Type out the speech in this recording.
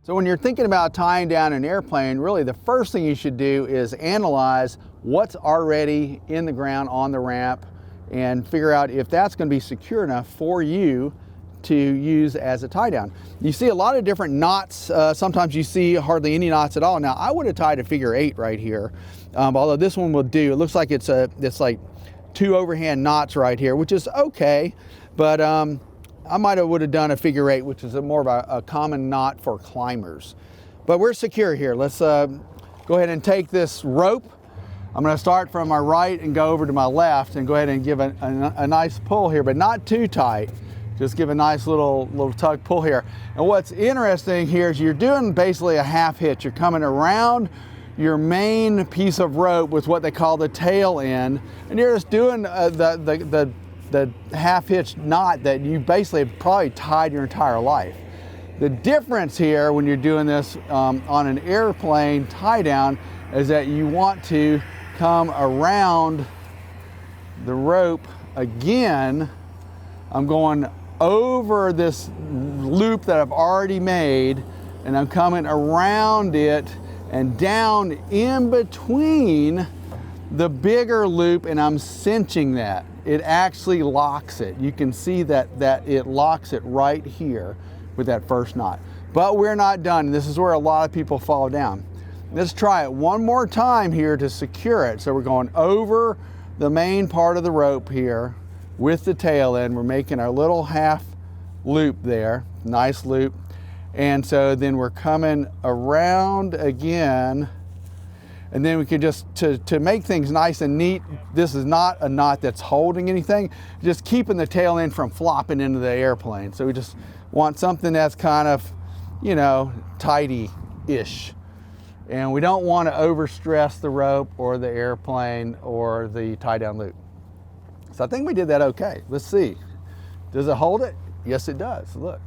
So when you're thinking about tying down an airplane, really the first thing you should do is analyze what's already in the ground on the ramp and figure out if that's going to be secure enough for you to use as a tie down. You see a lot of different knots. Sometimes you see hardly any knots at all. Now I would have tied a figure 8 right here, although this one will do. It looks like it's like 2 overhand knots right here, which is okay, but I would have done a figure 8, which is more of a common knot for climbers. But we're secure here. Let's go ahead and take this rope. I'm going to start from my right and go over to my left and go ahead and give a nice pull here, but not too tight. Just give a nice little tug pull here. And what's interesting here is you're doing basically a half hitch. You're coming around your main piece of rope with what they call the tail end, and you're just doing the half hitch knot that you basically have probably tied your entire life. The difference here when you're doing this on an airplane tie down is that you want to come around the rope again. I'm going over this loop that I've already made, and I'm coming around it and down in between the bigger loop, and I'm cinching that. It actually locks it. You can see that it locks it right here with that first knot. But we're not done. This is where a lot of people fall down. Let's try it one more time here to secure it. So we're going over the main part of the rope here with the tail end. We're making our little half loop there, nice loop. And so then we're coming around again, and then we can just, to make things nice and neat, this is not a knot that's holding anything, just keeping the tail end from flopping into the airplane. So we just want something that's kind of, you know, tidy-ish. And we don't want to overstress the rope or the airplane or the tie-down loop. So I think we did that okay. Let's see. Does it hold it? Yes, it does. Look.